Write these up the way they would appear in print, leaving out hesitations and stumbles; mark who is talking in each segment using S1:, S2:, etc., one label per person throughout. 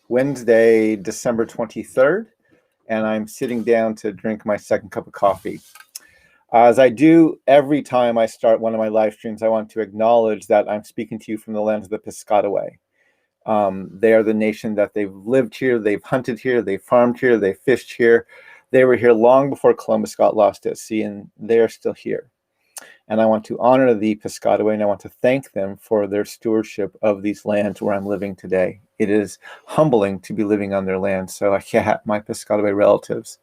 S1: Wednesday, December 23rd, and I'm sitting down to drink my second cup of coffee. As I do every time I start one of my live streams, I want to acknowledge that I'm speaking to you from the lands of the Piscataway. They are the nation that they've lived here, they've hunted here, they've farmed here, they've fished here. They were here long before Columbus got lost at sea, and they are still here. And I want to honor the Piscataway, and I want to thank them for their stewardship of these lands where I'm living today. It is humbling to be living on their land. So yeah, my Piscataway relatives.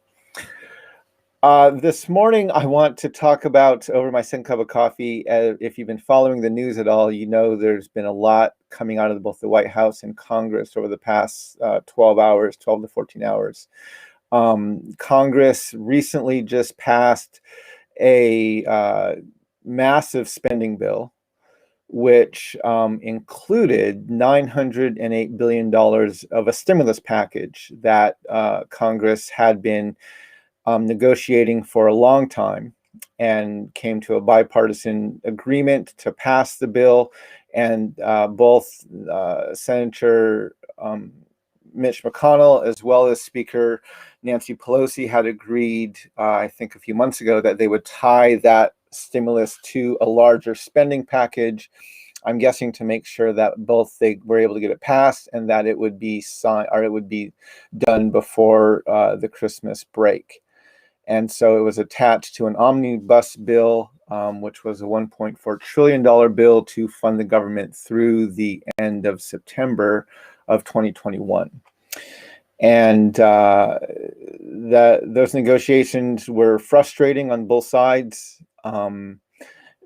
S1: This morning, I want to talk about, over my second cup of coffee, if you've been following the news at all, you know there's been a lot coming out of both the White House and Congress over the past 12 to 14 hours. Congress recently just passed a massive spending bill, which included $908 billion of a stimulus package that Congress had been negotiating for a long time, and came to a bipartisan agreement to pass the bill. And both Senator Mitch McConnell as well as Speaker Nancy Pelosi had agreed, I think a few months ago, that they would tie that stimulus to a larger spending package. I'm guessing to make sure that both they were able to get it passed and that it would be signed, or it would be done before the Christmas break. And so it was attached to an omnibus bill, which was a $1.4 trillion bill to fund the government through the end of September of 2021. And those negotiations were frustrating on both sides.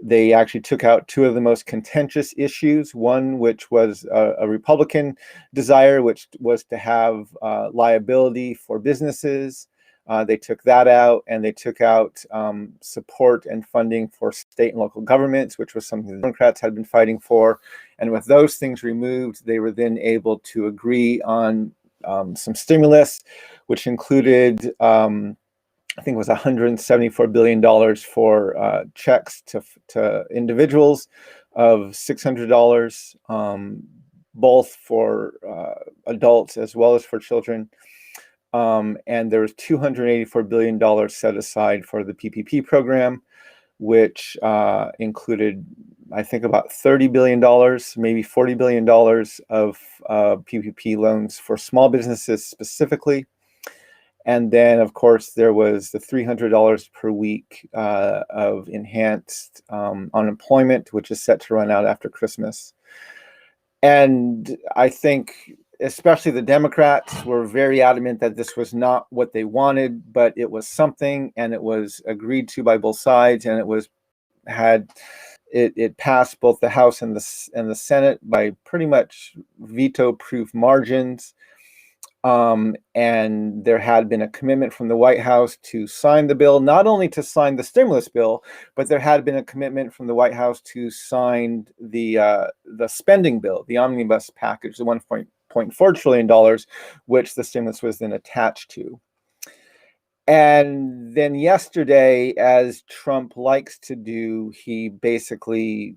S1: They actually took out two of the most contentious issues, one which was a Republican desire, which was to have liability for businesses. They took that out, and they took out support and funding for state and local governments, which was something the Democrats had been fighting for. And with those things removed, they were then able to agree on some stimulus, which included, I think it was $174 billion for checks to individuals of $600, both for adults as well as for children. And there was $284 billion set aside for the PPP program, which included, I think, about $30 billion, maybe $40 billion of PPP loans for small businesses specifically. And then, of course, there was the $300 per week of enhanced unemployment, which is set to run out after Christmas. And I think especially the Democrats were very adamant that this was not what they wanted, but it was something, and it was agreed to by both sides, and it passed both the House and the Senate by pretty much veto-proof margins. And there had been a commitment from the White House to sign the bill, not only to sign the stimulus bill, but there had been a commitment from the White House to sign the spending bill, the omnibus package, the $1.4 trillion, which the stimulus was then attached to. And then yesterday, as Trump likes to do, he basically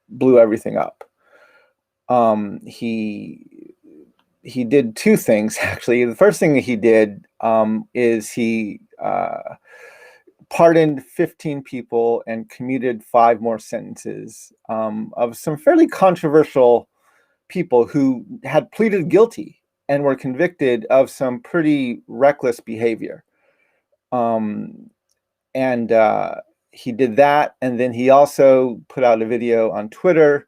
S1: blew everything up. He did two things, actually. The first thing that he did is he pardoned 15 people and commuted 5 more sentences of some fairly controversial people who had pleaded guilty and were convicted of some pretty reckless behavior. And he did that, and then he also put out a video on Twitter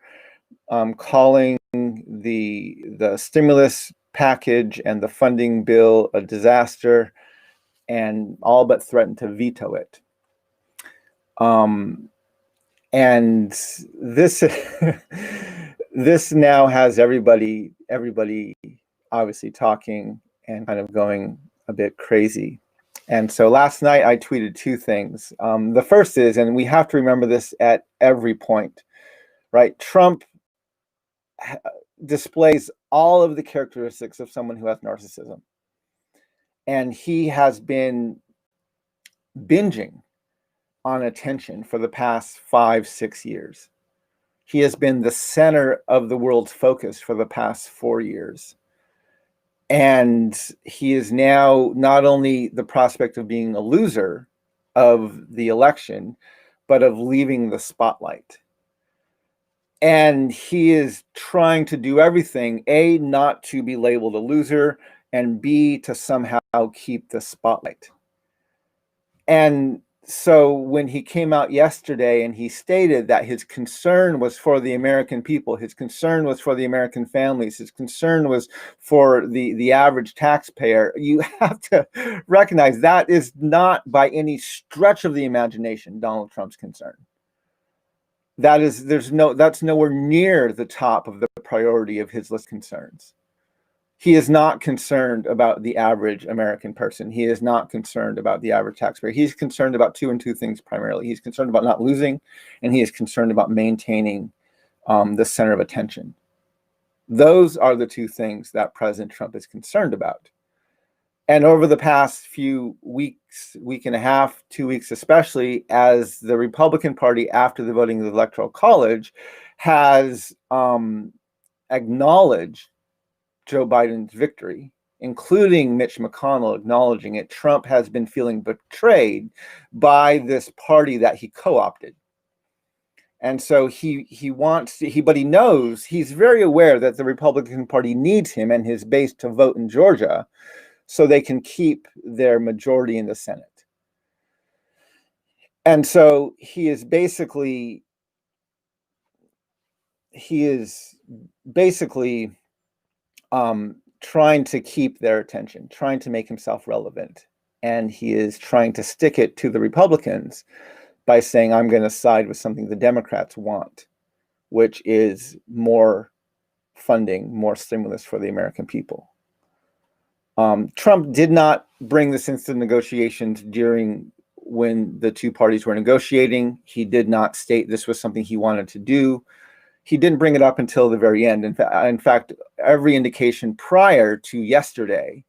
S1: calling the stimulus package and the funding bill a disaster, and all but threatened to veto it. And this this now has everybody obviously talking and kind of going a bit crazy. And so last night I tweeted two things. The first is, and we have to remember this at every point, right? Trump displays all of the characteristics of someone who has narcissism. And he has been binging on attention for the past 5-6 years. He has been the center of the world's focus for the past 4 years. And he is now not only the prospect of being a loser of the election, but of leaving the spotlight. And he is trying to do everything, A, not to be labeled a loser, and B, to somehow keep the spotlight. And so when he came out yesterday and he stated that his concern was for the American people, his concern was for the American families, his concern was for the average taxpayer, you have to recognize that is not by any stretch of the imagination Donald Trump's concern. That's nowhere near the top of the priority of his list of concerns. He is not concerned about the average American person. He is not concerned about the average taxpayer. He's concerned about two things primarily. He's concerned about not losing, and he is concerned about maintaining the center of attention. Those are the two things that President Trump is concerned about. And over the past few weeks, week and a half, 2 weeks especially, as the Republican Party, after the voting of the Electoral College, has acknowledged Joe Biden's victory, including Mitch McConnell acknowledging it, Trump has been feeling betrayed by this party that he co-opted. And so he wants to, but he knows, he's very aware that the Republican Party needs him and his base to vote in Georgia so they can keep their majority in the Senate. And so he is basically trying to keep their attention, trying to make himself relevant. And he is trying to stick it to the Republicans by saying, I'm going to side with something the Democrats want, which is more funding, more stimulus for the American people. Trump did not bring this into negotiations during when the two parties were negotiating. He did not state this was something he wanted to do. He didn't bring it up until the very end. In fact, every indication prior to yesterday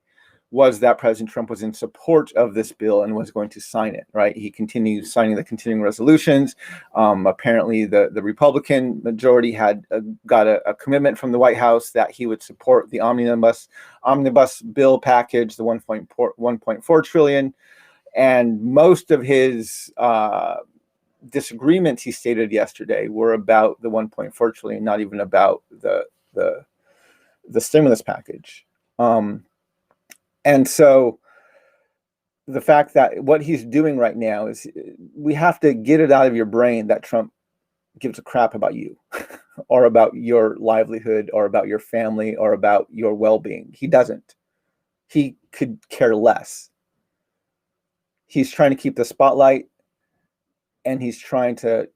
S1: was that President Trump was in support of this bill and was going to sign it, right? He continued signing the continuing resolutions. Apparently, the Republican majority had got a commitment from the White House that he would support the omnibus bill package, the 1.4 trillion. And most of his disagreements, he stated yesterday, were about the 1.4 trillion, not even about the stimulus package. And so the fact that what he's doing right now is, we have to get it out of your brain that Trump gives a crap about you or about your livelihood or about your family or about your well-being. He doesn't. He could care less. He's trying to keep the spotlight, and he's trying to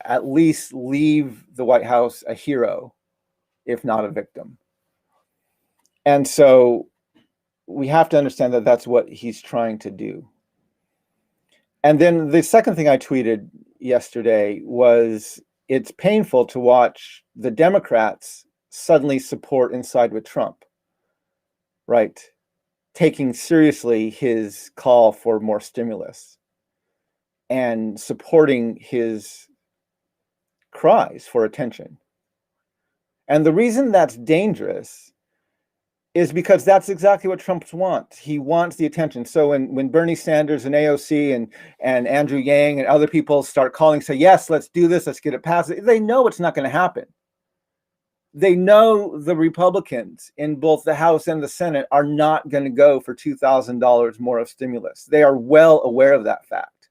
S1: at least leave the White House a hero, if not a victim. And so we have to understand that that's what he's trying to do. And then the second thing I tweeted yesterday was, it's painful to watch the Democrats suddenly support and side with Trump, right? Taking seriously his call for more stimulus and supporting his cries for attention. And the reason that's dangerous is because that's exactly what Trump wants. He wants the attention. So when Bernie Sanders and AOC and Andrew Yang and other people start calling, say, yes, let's do this, let's get it passed, they know it's not going to happen. They know the Republicans in both the House and the Senate are not going to go for $2,000 more of stimulus. They are well aware of that fact.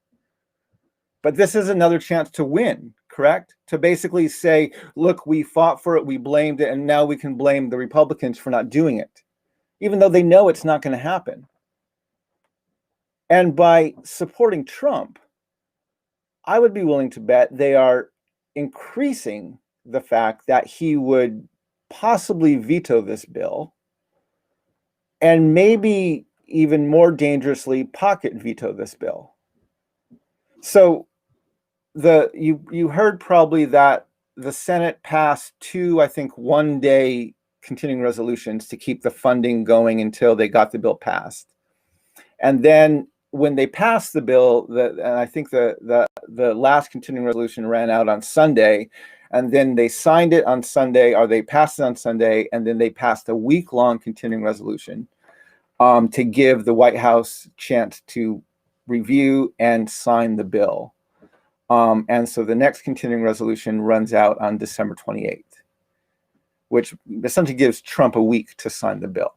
S1: But this is another chance to win, correct? To basically say, look, we fought for it, we blamed it, and now we can blame the Republicans for not doing it, even though they know it's not going to happen. And by supporting Trump, I would be willing to bet they are increasing the fact that he would possibly veto this bill, and maybe even more dangerously pocket veto this bill. So you heard probably that the Senate passed two, I think, one-day continuing resolutions to keep the funding going until they got the bill passed. And then when they passed the bill, and I think the last continuing resolution ran out on Sunday, And then they signed it on Sunday, or they passed it on Sunday, and then they passed a week-long continuing resolution to give the White House chance to review and sign the bill. And so the next continuing resolution runs out on December 28th, which essentially gives Trump a week to sign the bill.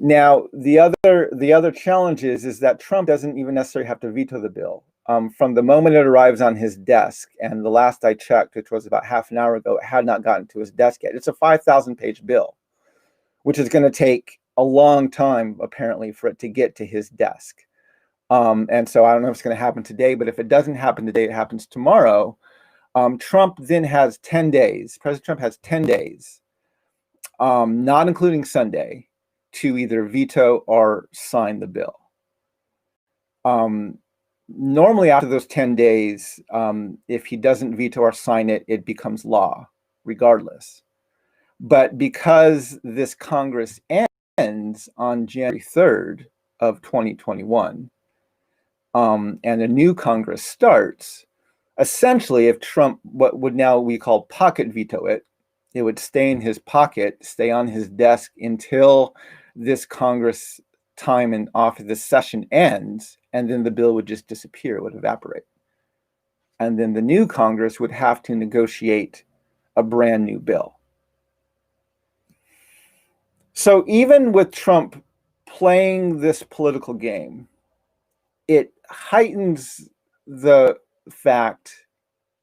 S1: Now, the other challenge is that Trump doesn't even necessarily have to veto the bill. From the moment it arrives on his desk, and the last I checked, which was about half an hour ago, it had not gotten to his desk yet. It's a 5,000-page bill, which is going to take a long time, apparently, for it to get to his desk. And so I don't know if it's going to happen today, but if it doesn't happen today, it happens tomorrow. Trump then has 10 days. President Trump has 10 days, not including Sunday, to either veto or sign the bill. Normally, after those 10 days, if he doesn't veto or sign it, it becomes law, regardless. But because this Congress ends on January 3rd of 2021, and a new Congress starts, essentially, if Trump, what would now we call pocket veto it, it would stay in his pocket, stay on his desk until this Congress time and office, this session ends, and then the bill would just disappear, it would evaporate. And then the new Congress would have to negotiate a brand new bill. So even with Trump playing this political game, it heightens the fact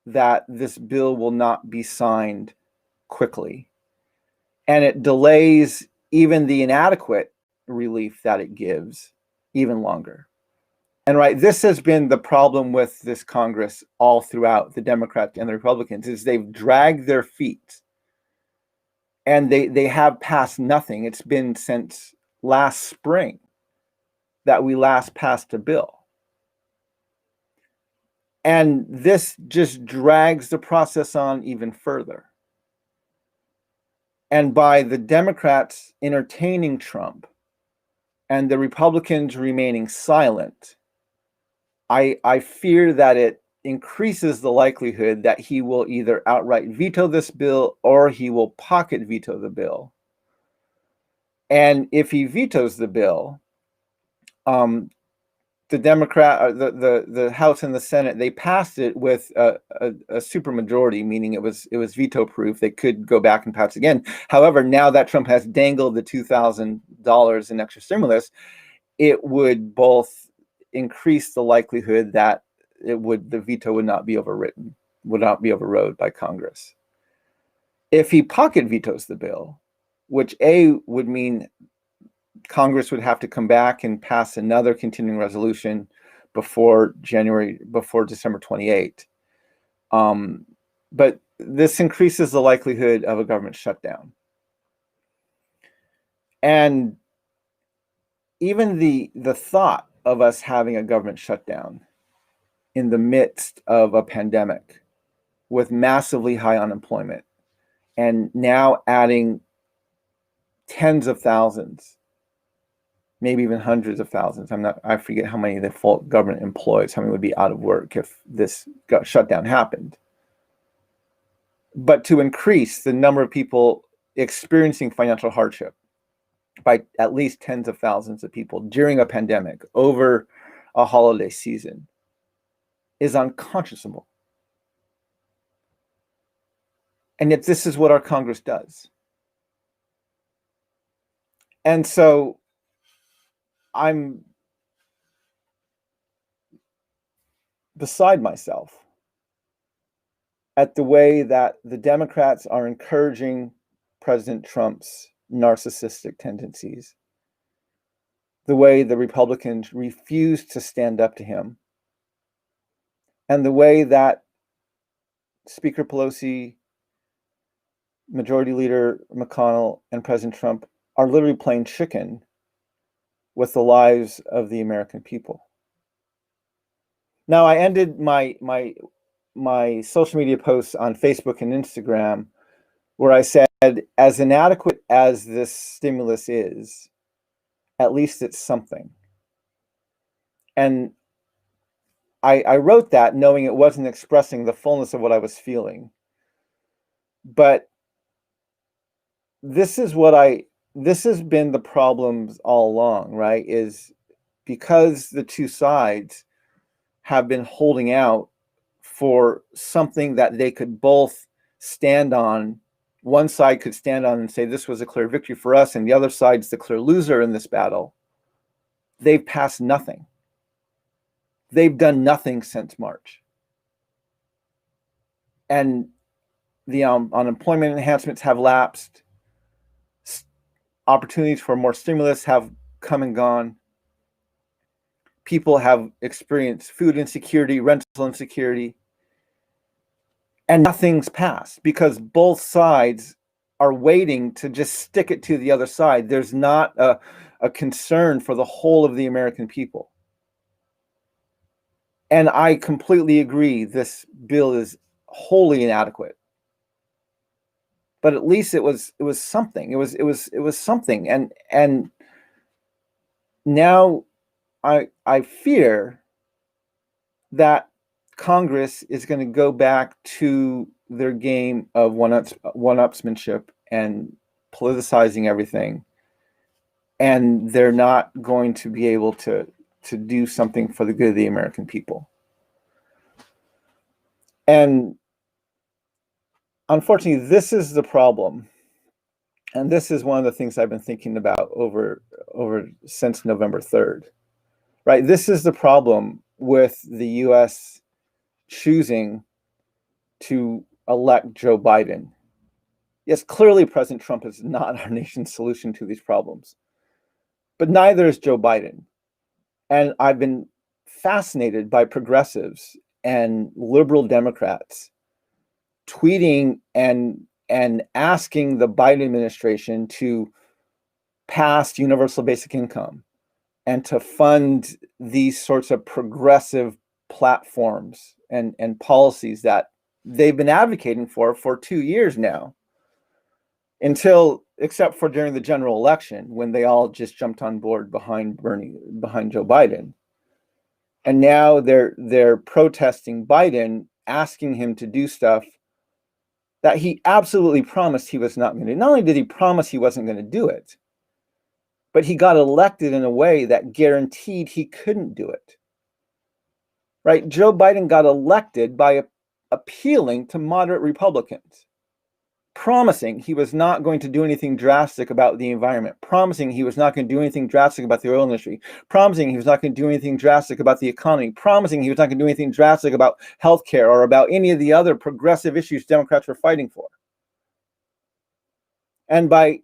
S1: that this bill will not be signed quickly. And it delays even the inadequate relief that it gives even longer. And right, this has been the problem with this Congress all throughout, the Democrats and the Republicans, is they've dragged their feet and they have passed nothing. It's been since last spring that we last passed a bill. And this just drags the process on even further. And by the Democrats entertaining Trump and the Republicans remaining silent, I fear that it increases the likelihood that he will either outright veto this bill or he will pocket veto the bill. And if he vetoes the bill, the the House and the Senate, they passed it with a supermajority, meaning it was veto proof. They could go back and pass it again. However, now that Trump has dangled the $2,000 in extra stimulus, it would both increase the likelihood that the veto would not be overwritten, would not be overrode by Congress. If he pocket vetoes the bill, which would mean Congress would have to come back and pass another continuing resolution before December 28th. But this increases the likelihood of a government shutdown. And even the thought of us having a government shutdown in the midst of a pandemic with massively high unemployment, and now adding tens of thousands, maybe even hundreds of thousands. I forget how many the full government employees, how many would be out of work if this shutdown happened. But to increase the number of people experiencing financial hardship by at least tens of thousands of people during a pandemic over a holiday season is unconscionable. And yet this is what our Congress does. And so I'm beside myself at the way that the Democrats are encouraging President Trump's narcissistic tendencies, the way the Republicans refuse to stand up to him, and the way that Speaker Pelosi, Majority Leader McConnell, and President Trump are literally playing chicken with the lives of the American people. Now, I ended my social media posts on Facebook and Instagram where I said, as inadequate as this stimulus is, at least it's something. And I wrote that knowing it wasn't expressing the fullness of what I was feeling. But this has been the problems all along, right? Is because the two sides have been holding out for something that they could both stand on. One side could stand on and say this was a clear victory for us, and the other side's the clear loser in this battle. They've passed nothing. They've done nothing since March. And the unemployment enhancements have lapsed. Opportunities for more stimulus have come and gone. People have experienced food insecurity, rental insecurity, and nothing's passed because both sides are waiting to just stick it to the other side. There's not a concern for the whole of the American people. And I completely agree this bill is wholly inadequate. But at least it was something. It was something. And now I fear that Congress is going to go back to their game of one-upsmanship and politicizing everything, and they're not going to be able to do something for the good of the American people. And unfortunately, this is the problem, and this is one of the things I've been thinking about over since November 3rd. Right, this is the problem with the U.S. choosing to elect Joe Biden. Yes, clearly President Trump is not our nation's solution to these problems, but neither is Joe Biden. And I've been fascinated by progressives and liberal Democrats tweeting and asking the Biden administration to pass universal basic income and to fund these sorts of progressive platforms and policies that they've been advocating for 2 years now, except for during the general election when they all just jumped on board behind Joe Biden. And now they're protesting Biden, asking him to do stuff that he absolutely promised he was not going to do. Not only did he promise he wasn't going to do it, but he got elected in a way that guaranteed he couldn't do it. Right? Joe Biden got elected by appealing to moderate Republicans, promising he was not going to do anything drastic about the environment, promising he was not going to do anything drastic about the oil industry, promising he was not going to do anything drastic about the economy, promising he was not going to do anything drastic about healthcare or about any of the other progressive issues Democrats were fighting for. And by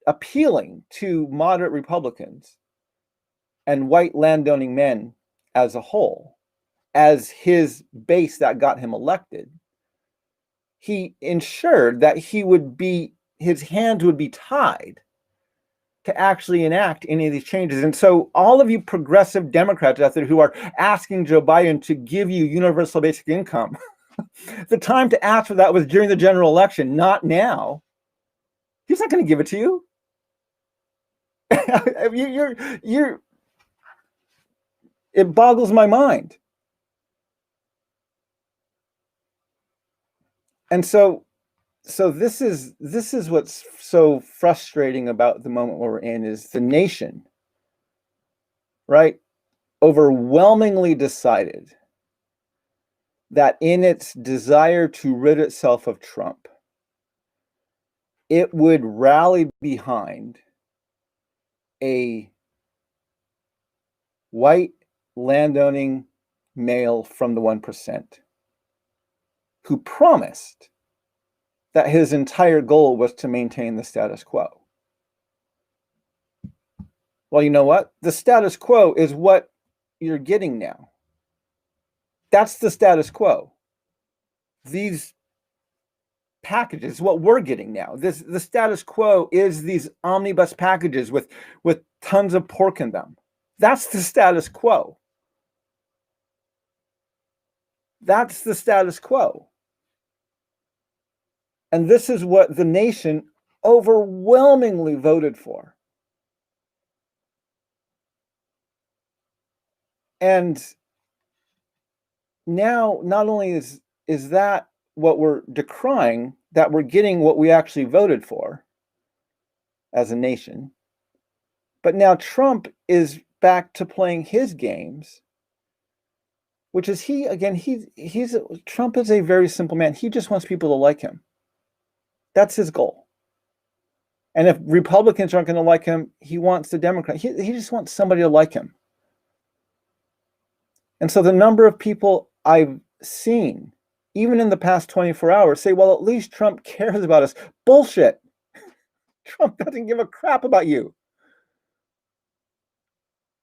S1: appealing to moderate Republicans and white landowning men as a whole, as his base that got him elected, he ensured that his hands would be tied to actually enact any of these changes. And so all of you progressive Democrats out there who are asking Joe Biden to give you universal basic income, the time to ask for that was during the general election, not now. He's not going to give it to you. It boggles my mind. And so this is what's so frustrating about the moment we're in, is the nation, right, overwhelmingly decided that in its desire to rid itself of Trump, it would rally behind a white landowning male from the 1% who promised that his entire goal was to maintain the status quo. Well, you know what? The status quo is what you're getting now. That's the status quo. These packages, what we're getting now. The status quo is these omnibus packages with tons of pork in them. That's the status quo. That's the status quo. And this is what the nation overwhelmingly voted for. And now, not only is that what we're decrying, that we're getting what we actually voted for as a nation. But now Trump is back to playing his games, which is Trump is a very simple man. He just wants people to like him. That's his goal. And if Republicans aren't going to like him, he wants the Democrats. He just wants somebody to like him. And so the number of people I've seen, even in the past 24 hours, say, well, at least Trump cares about us. Bullshit. Trump doesn't give a crap about you.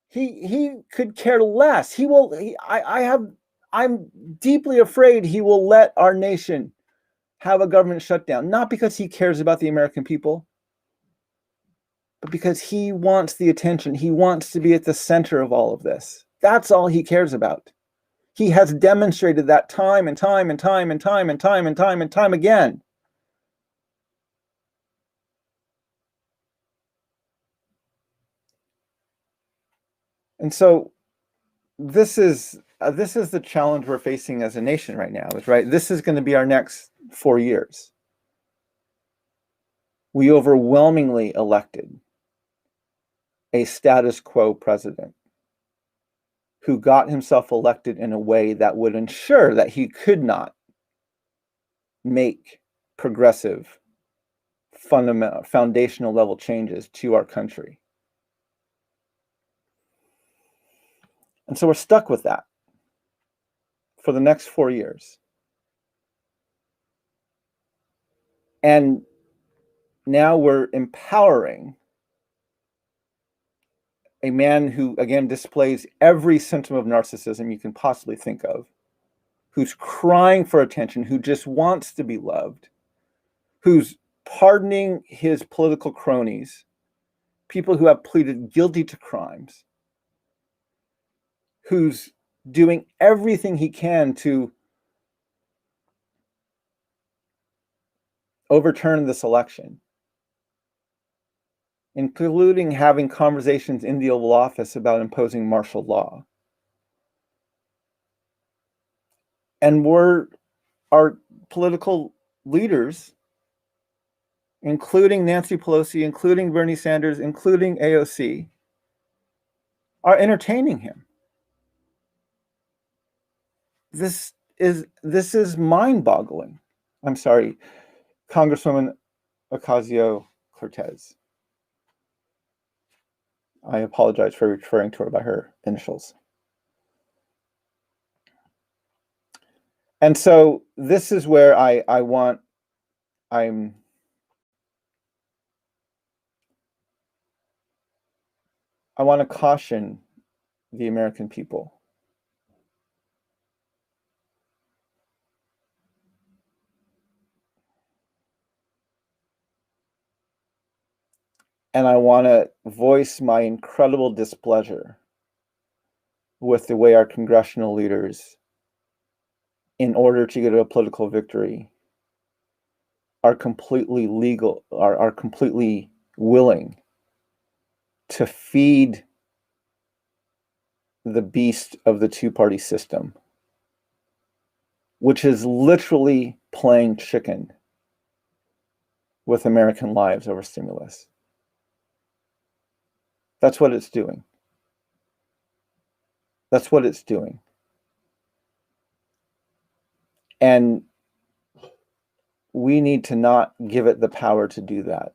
S1: He could care less. I'm deeply afraid he will let our nation have a government shutdown, not because he cares about the American people, but because he wants the attention. He wants to be at the center of all of this. That's all he cares about. He has demonstrated that time and time and time and time and time and time and time again. And so this is the challenge we're facing as a nation right now, right? This is going to be our next 4 years. We overwhelmingly elected a status quo president who got himself elected in a way that would ensure that he could not make progressive, fundamental, foundational level changes to our country. And so we're stuck with that for the next 4 years. And now we're empowering a man who, again, displays every symptom of narcissism you can possibly think of, who's crying for attention, who just wants to be loved, who's pardoning his political cronies, people who have pleaded guilty to crimes, who's doing everything he can to overturn this election, including having conversations in the Oval Office about imposing martial law. And our political leaders, including Nancy Pelosi, including Bernie Sanders, including AOC, are entertaining him. This is mind-boggling. I'm sorry, Congresswoman Ocasio-Cortez. I apologize for referring to her by her initials. And so this is where I want to caution the American people. And I want to voice my incredible displeasure with the way our congressional leaders, in order to get a political victory, are completely willing to feed the beast of the two-party system, which is literally playing chicken with American lives over stimulus. That's what it's doing. That's what it's doing. And we need to not give it the power to do that.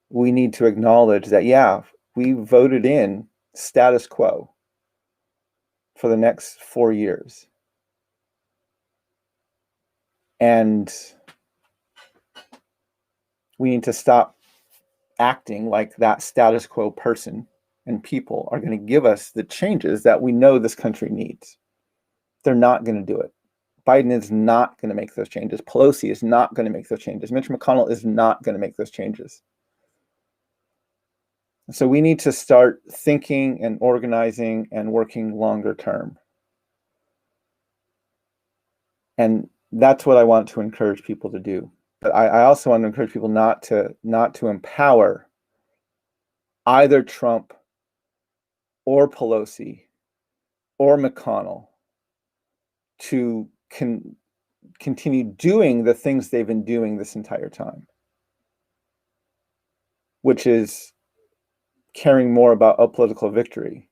S1: We need to acknowledge that, yeah, we voted in status quo for the next 4 years. And we need to stop acting like that status quo person and people are going to give us the changes that we know this country needs. They're not going to do it. Biden is not going to make those changes. Pelosi is not going to make those changes. Mitch McConnell is not going to make those changes. So we need to start thinking and organizing and working longer term. And that's what I want to encourage people to do. But I also want to encourage people not to empower either Trump or Pelosi or McConnell to continue doing the things they've been doing this entire time, which is caring more about a political victory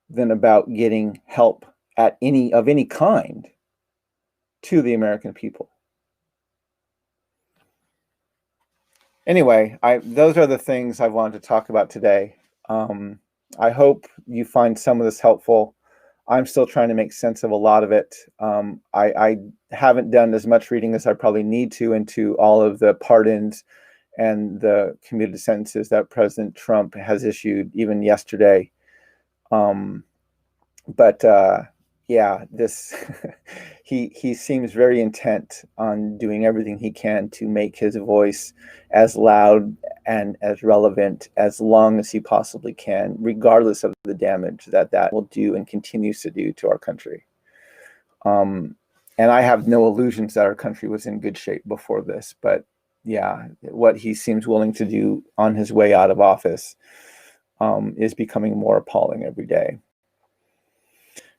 S1: than about getting help of any kind to the American people. Anyway, those are the things I wanted to talk about today. I hope you find some of this helpful. I'm still trying to make sense of a lot of it. I haven't done as much reading as I probably need to into all of the pardons and the commuted sentences that President Trump has issued, even yesterday. Yeah, this he seems very intent on doing everything he can to make his voice as loud and as relevant as long as he possibly can, regardless of the damage that will do and continues to do to our country. And I have no illusions that our country was in good shape before this, but yeah, what he seems willing to do on his way out of office is becoming more appalling every day.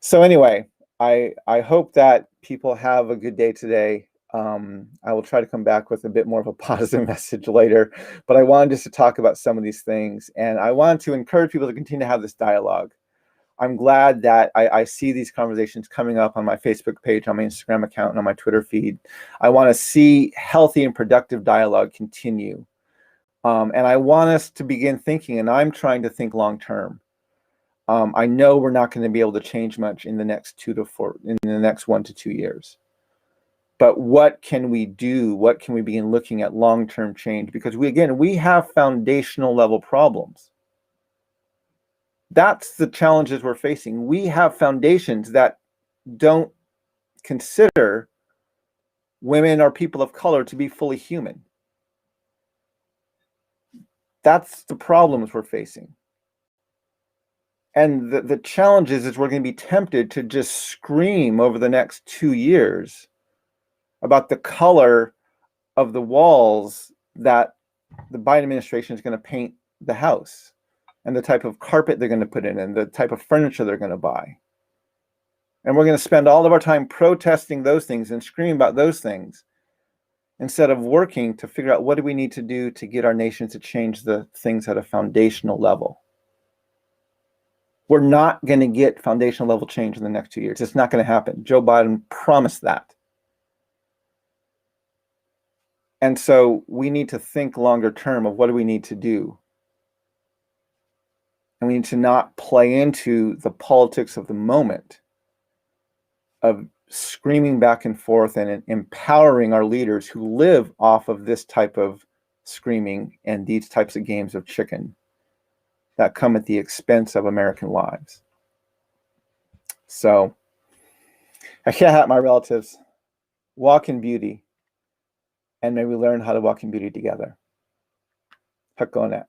S1: So anyway, I hope that people have a good day today. I will try to come back with a bit more of a positive message later, but I wanted just to talk about some of these things, and I wanted to encourage people to continue to have this dialogue. I'm glad that I see these conversations coming up on my Facebook page, on my Instagram account, and on my Twitter feed. I want to see healthy and productive dialogue continue. And I want us to begin thinking, and I'm trying to think long term. I know we're not going to be able to change much in the next 1 to 2 years. But what can we do? What can we begin looking at long-term change? Because we have foundational level problems. That's the challenges we're facing. We have foundations that don't consider women or people of color to be fully human. That's the problems we're facing. And the challenge is we're going to be tempted to just scream over the next 2 years about the color of the walls that the Biden administration is going to paint the house, and the type of carpet they're going to put in, and the type of furniture they're going to buy. And we're going to spend all of our time protesting those things and screaming about those things, instead of working to figure out what do we need to do to get our nation to change the things at a foundational level. We're not going to get foundational level change in the next 2 years. It's not going to happen. Joe Biden promised that. And so we need to think longer term of what do we need to do. And we need to not play into the politics of the moment of screaming back and forth and empowering our leaders who live off of this type of screaming and these types of games of chicken that come at the expense of American lives. So, my relatives, walk in beauty, and may we learn how to walk in beauty together. Hakone.